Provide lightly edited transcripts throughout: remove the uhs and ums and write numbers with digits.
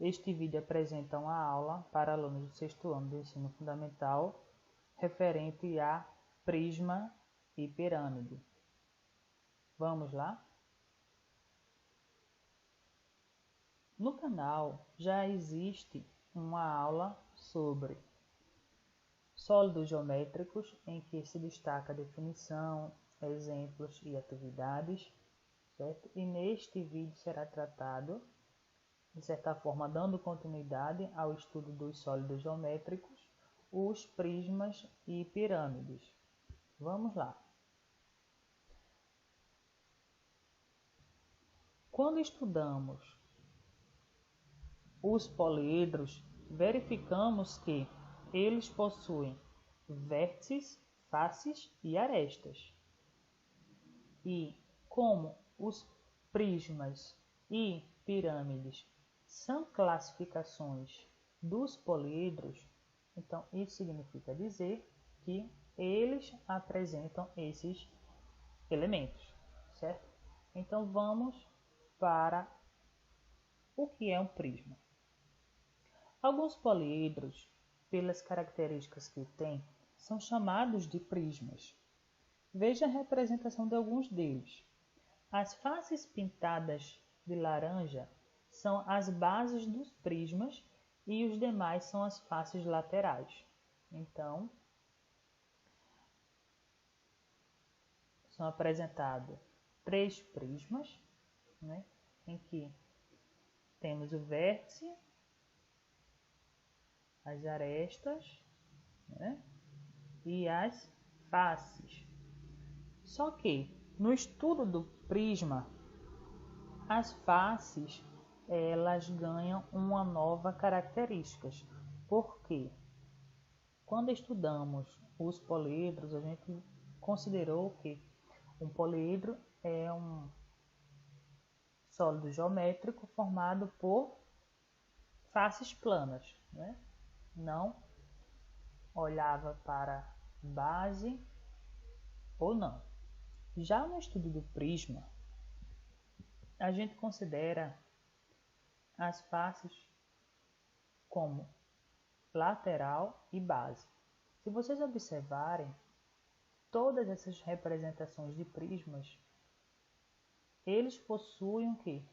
Este vídeo apresenta uma aula para alunos do sexto ano do ensino fundamental referente a prisma e pirâmide. Vamos lá? No canal já existe uma aula sobre sólidos geométricos em que se destaca a definição, exemplos e atividades, certo? E neste vídeo será tratado, de certa forma, dando continuidade ao estudo dos sólidos geométricos, os prismas e pirâmides. Vamos lá. Quando estudamos os poliedros, verificamos que eles possuem vértices, faces e arestas. E como os prismas e pirâmides são classificações dos poliedros, então isso significa dizer que eles apresentam esses elementos, certo? Então vamos para o que é um prisma. Alguns poliedros, pelas características que têm, são chamados de prismas. Veja a representação de alguns deles. As faces pintadas de laranja são as bases dos prismas e os demais são as faces laterais. Então, são apresentados 3 prismas, né, em que temos o vértice, as arestas, né, e as faces. Só que no estudo do prisma, as faces elas ganham uma nova característica. Porque quando estudamos os poliedros, a gente considerou que um poliedro é um sólido geométrico formado por faces planas, né? Não olhava para base ou não. Já no estudo do prisma, a gente considera as faces como lateral e base. Se vocês observarem, todas essas representações de prismas, eles possuem o quê?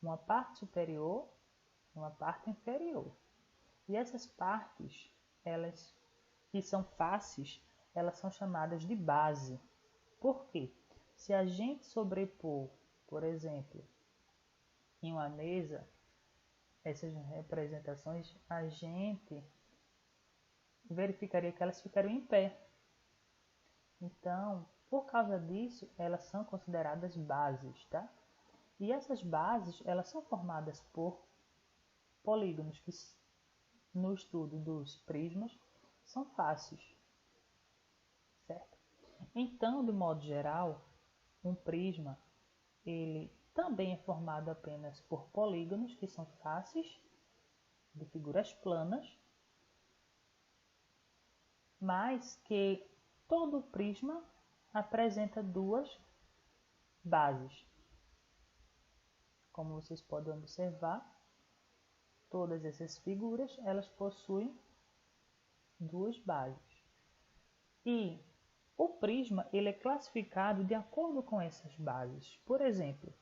Uma parte superior e uma parte inferior. E essas partes, elas que são faces, elas são chamadas de base. Por quê? Se a gente sobrepor, por exemplo, em uma mesa, essas representações, a gente verificaria que elas ficariam em pé. Então, por causa disso, elas são consideradas bases, tá? E essas bases, elas são formadas por polígonos que, no estudo dos prismas, são faces, certo? Então, de modo geral, um prisma, ele também é formado apenas por polígonos, que são faces de figuras planas, mas que todo prisma apresenta 2 bases. Como vocês podem observar, todas essas figuras, elas possuem 2 bases. E o prisma, ele é classificado de acordo com essas bases. Por exemplo,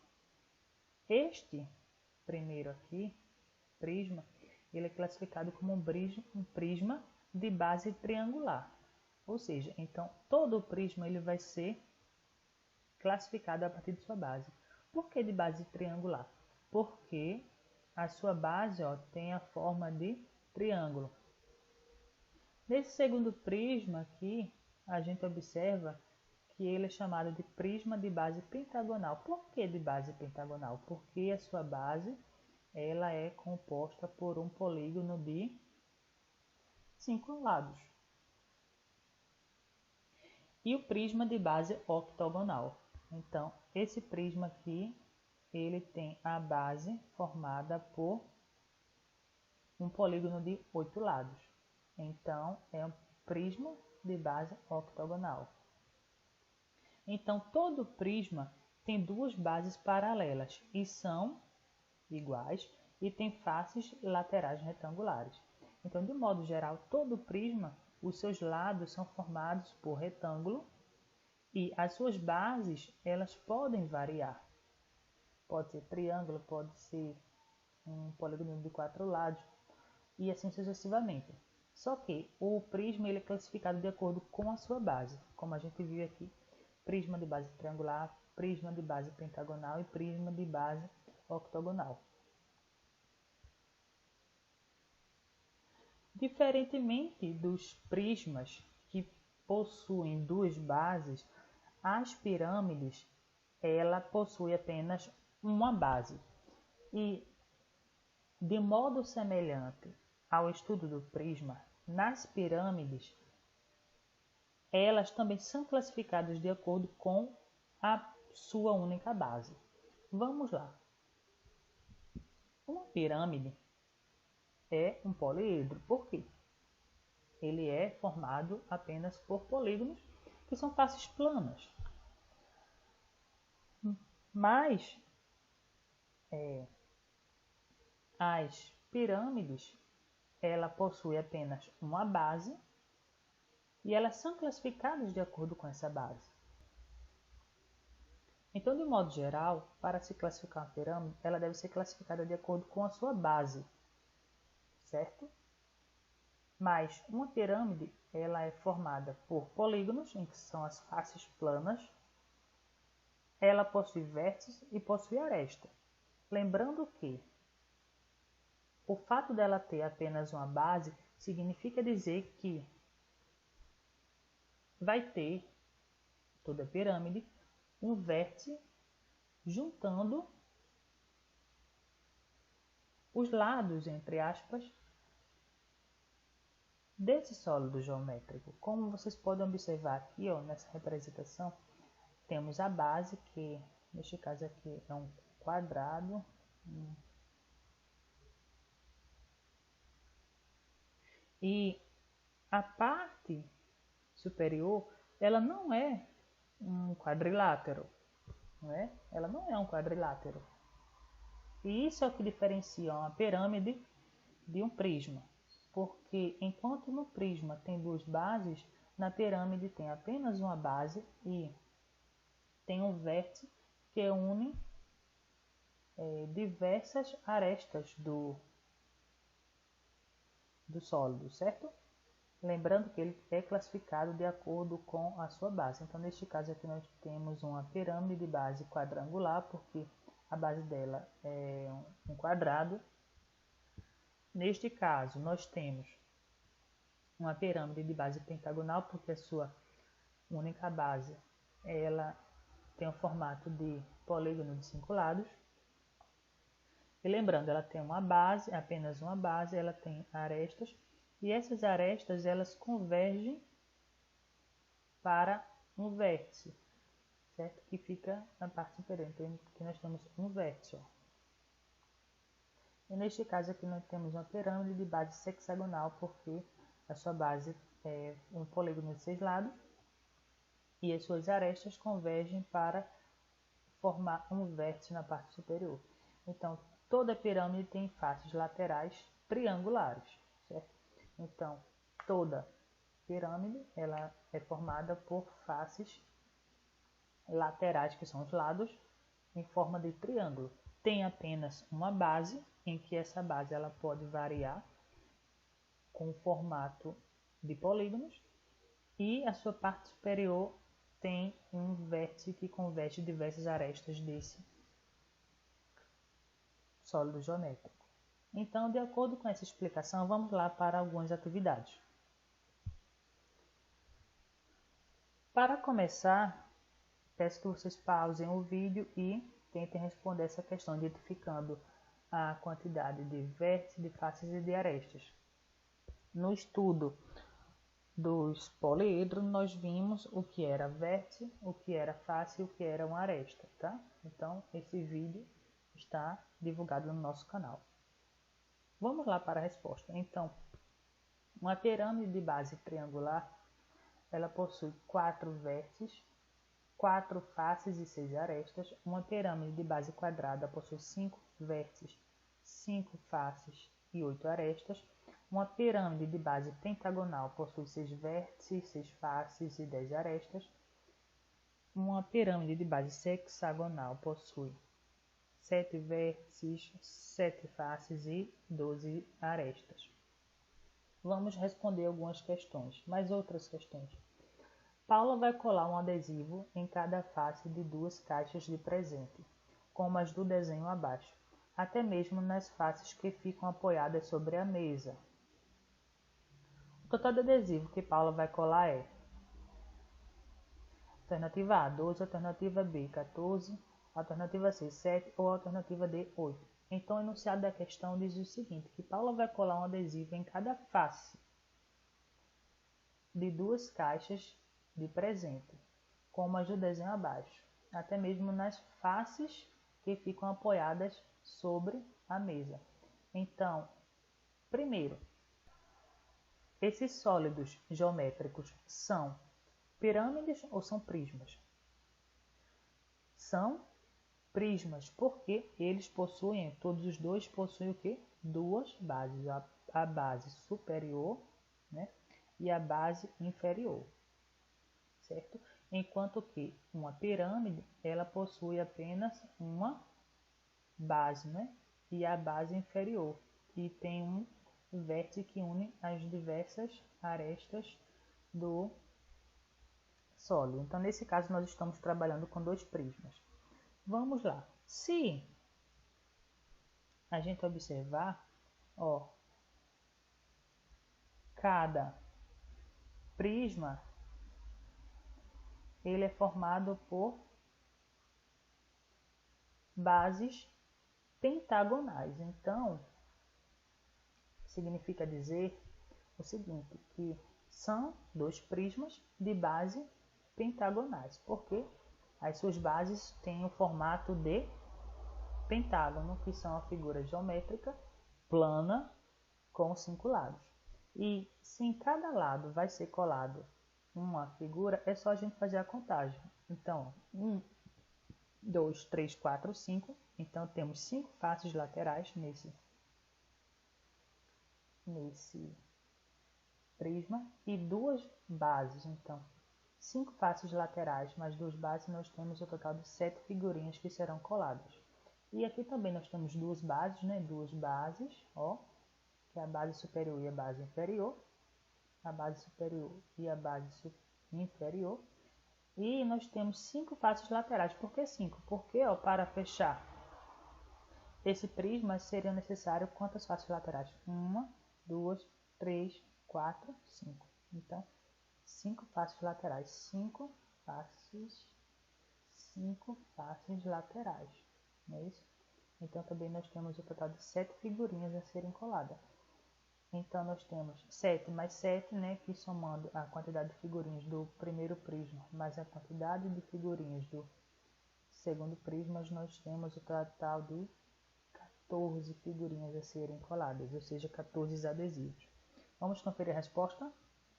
este primeiro aqui, prisma, ele é classificado como um prisma de base triangular. Ou seja, então todo o prisma ele vai ser classificado a partir de sua base. Por que de base triangular? Porque a sua base, ó, tem a forma de triângulo. Nesse segundo prisma aqui, a gente observa que ele é chamado de prisma de base pentagonal. Por que de base pentagonal? Porque a sua base ela é composta por um polígono de 5 lados. E o prisma de base octogonal. Então, esse prisma aqui, ele tem a base formada por um polígono de 8 lados. Então, é um prisma de base octogonal. Então, todo prisma tem 2 bases paralelas e são iguais e tem faces laterais retangulares. Então, de modo geral, todo prisma, os seus lados são formados por retângulo e as suas bases, elas podem variar. Pode ser triângulo, pode ser um polígono de 4 lados e assim sucessivamente. Só que o prisma ele é classificado de acordo com a sua base, como a gente viu aqui: prisma de base triangular, prisma de base pentagonal e prisma de base octogonal. Diferentemente dos prismas que possuem duas bases, as pirâmides ela possui apenas uma base. E de modo semelhante ao estudo do prisma, nas pirâmides elas também são classificadas de acordo com a sua única base. Vamos lá. Uma pirâmide é um poliedro. Por quê? Ele é formado apenas por polígonos que são faces planas. Mas as pirâmides ela possui apenas uma base e elas são classificadas de acordo com essa base. Então, de modo geral, para se classificar uma pirâmide, ela deve ser classificada de acordo com a sua base, certo? Mas uma pirâmide ela é formada por polígonos, em que são as faces planas. Ela possui vértices e possui aresta. Lembrando que o fato dela ter apenas uma base significa dizer que vai ter toda a pirâmide um vértice juntando os lados, entre aspas, desse sólido geométrico. Como vocês podem observar aqui, ó, nessa representação, temos a base, que neste caso aqui é um quadrado. E a parte superior, ela não é um quadrilátero, não é? Ela não é um quadrilátero. E isso é o que diferencia uma pirâmide de um prisma. Porque enquanto no prisma tem duas bases, na pirâmide tem apenas uma base e tem um vértice que une diversas arestas do sólido, certo? Lembrando que ele é classificado de acordo com a sua base. Então, neste caso aqui, nós temos uma pirâmide de base quadrangular, porque a base dela é um quadrado. Neste caso, nós temos uma pirâmide de base pentagonal, porque a sua única base ela tem o formato de polígono de 5 lados. E lembrando, ela tem uma base, apenas uma base, ela tem arestas, e essas arestas elas convergem para um vértice, certo? Que fica na parte superior. Então, aqui nós temos um vértice, ó. E neste caso aqui nós temos uma pirâmide de base sexagonal, porque a sua base é um polígono de 6 lados e as suas arestas convergem para formar um vértice na parte superior. Então, toda pirâmide tem faces laterais triangulares, certo? Então, toda pirâmide ela é formada por faces laterais, que são os lados, em forma de triângulo. Tem apenas uma base, em que essa base ela pode variar com o formato de polígonos, e a sua parte superior tem um vértice que converge diversas arestas desse sólido geométrico. Então, de acordo com essa explicação, vamos lá para algumas atividades. Para começar, peço que vocês pausem o vídeo e tentem responder essa questão, identificando a quantidade de vértices, de faces e de arestas. No estudo dos poliedros, nós vimos o que era vértice, o que era face e o que era uma aresta, tá? Então, esse vídeo está divulgado no nosso canal. Vamos lá para a resposta. Então, uma pirâmide de base triangular, ela possui 4 vértices, 4 faces e 6 arestas. Uma pirâmide de base quadrada possui 5 vértices, 5 faces e 8 arestas. Uma pirâmide de base pentagonal possui 6 vértices, 6 faces e 10 arestas. Uma pirâmide de base hexagonal possui 7 vértices, 7 faces e 12 arestas. Vamos responder algumas questões, mais outras questões. Paula vai colar um adesivo em cada face de 2 caixas de presente, como as do desenho abaixo, até mesmo nas faces que ficam apoiadas sobre a mesa. O total de adesivo que Paula vai colar é: alternativa A, 12, alternativa B, 14, alternativa C, 7 ou alternativa D, 8. Então, o enunciado da questão diz o seguinte, que Paula vai colar um adesivo em cada face de 2 caixas de presente, como as do desenho abaixo, até mesmo nas faces que ficam apoiadas sobre a mesa. Então, primeiro, esses sólidos geométricos são pirâmides ou são prismas? São prismas, porque eles possuem, todos os dois possuem o quê? 2 bases, a base superior, né, e a base inferior, certo? Enquanto que uma pirâmide, ela possui apenas uma base, né, e a base inferior, e tem um vértice que une as diversas arestas do sólido. Então, nesse caso, nós estamos trabalhando com 2 prismas. Vamos lá. Se a gente observar, ó, cada prisma ele é formado por bases pentagonais. Então, significa dizer o seguinte, que são 2 prismas de base pentagonais, porque as suas bases têm o formato de pentágono, que são a figura geométrica plana com 5 lados. E se em cada lado vai ser colado uma figura, é só a gente fazer a contagem. Então, 1, 2, 3, 4, 5. Então, temos 5 faces laterais nesse prisma e 2 bases. Então, 5 faces laterais mais 2 bases, nós temos o total de 7 figurinhas que serão coladas. E aqui também nós temos 2 bases, né? 2 bases, ó, que é a base superior e a base inferior. A base superior e a base inferior. E nós temos 5 faces laterais. Por que 5? Porque, ó, para fechar esse prisma, seria necessário quantas faces laterais? 1, 2, 3, 4, 5. Então, 5 faces laterais. 5 faces laterais. Não é isso? Então, também nós temos o total de 7 figurinhas a serem coladas. Então, nós temos 7 mais 7, né, que somando a quantidade de figurinhas do primeiro prisma mais a quantidade de figurinhas do segundo prisma, nós temos o total de 14 figurinhas a serem coladas, ou seja, 14 adesivos. Vamos conferir a resposta?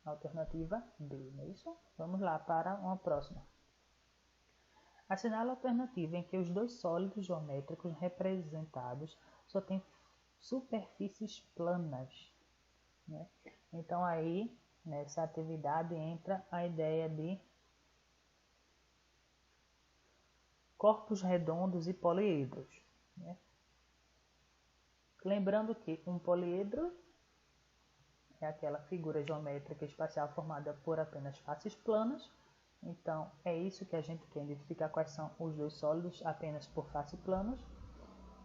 Alternativa B, não é isso? Vamos lá para uma próxima. Assinale a alternativa em que os 2 sólidos geométricos representados só têm superfícies planas, né? Então, aí, nessa atividade, entra a ideia de corpos redondos e poliedros, né? Lembrando que um poliedro é aquela figura geométrica espacial formada por apenas faces planas. Então, é isso que a gente quer identificar quais são os 2 sólidos apenas por faces planas.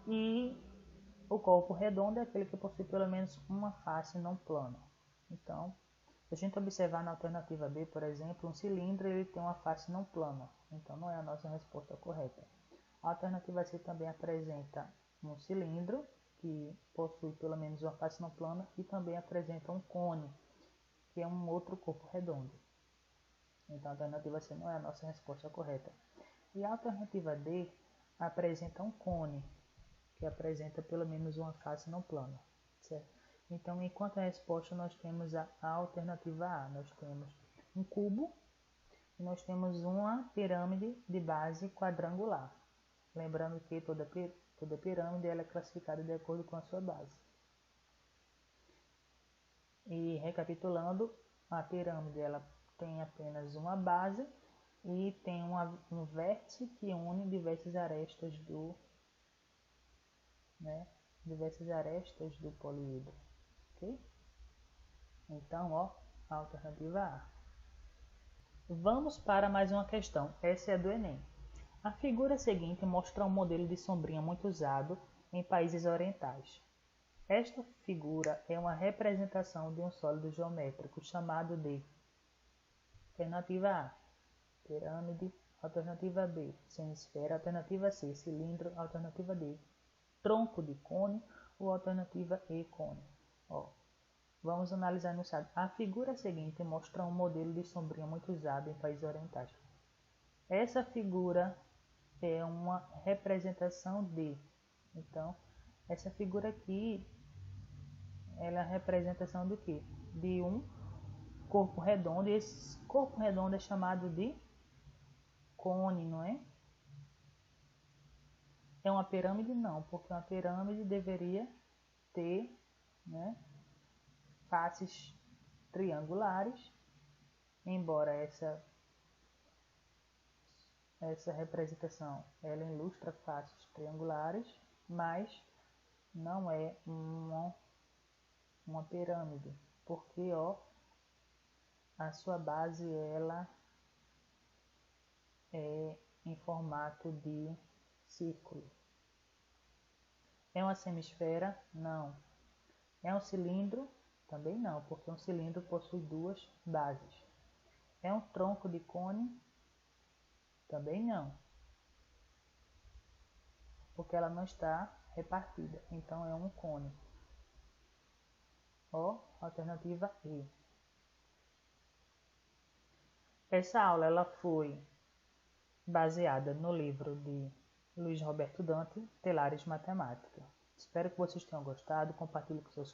E o corpo redondo é aquele que possui pelo menos uma face não plana. Então, se a gente observar na alternativa B, por exemplo, um cilindro ele tem uma face não plana. Então, não é a nossa resposta correta. A alternativa C também apresenta um cilindro que possui pelo menos uma face não plana e também apresenta um cone, que é um outro corpo redondo. Então, a alternativa C não é a nossa resposta correta. E a alternativa D apresenta um cone, que apresenta pelo menos uma face não plana, certo? Então, enquanto a resposta, nós temos a alternativa A. Nós temos um cubo e nós temos uma pirâmide de base quadrangular. Lembrando que toda Toda pirâmide ela é classificada de acordo com a sua base. E recapitulando, a pirâmide ela tem apenas uma base e tem um vértice que une diversas arestas do poliedro, ok? Então, ó, a alternativa A. Vamos para mais uma questão, essa é do Enem. A figura seguinte mostra um modelo de sombrinha muito usado em países orientais. Esta figura é uma representação de um sólido geométrico chamado de alternativa A, pirâmide, alternativa B, semisfera, alternativa C, cilindro, alternativa D, tronco de cone ou alternativa E, cone. Ó, vamos analisar no estado. A figura seguinte mostra um modelo de sombrinha muito usado em países orientais. Essa figura é uma representação de. Então, essa figura aqui, ela é a representação do quê? De um corpo redondo, e esse corpo redondo é chamado de cone, não é? É uma pirâmide? Não, porque uma pirâmide deveria ter, né, faces triangulares, embora essa representação ela ilustra faces triangulares, mas não é uma pirâmide, porque ó, a sua base ela é em formato de círculo. É uma semisfera? Não. É um cilindro? Também não, porque um cilindro possui duas bases. É um tronco de cone? Também não, porque ela não está repartida, então é um cone. Ó, alternativa E. Essa aula ela foi baseada no livro de Luiz Roberto Dante, Telares Matemática. Espero que vocês tenham gostado, compartilhe com seus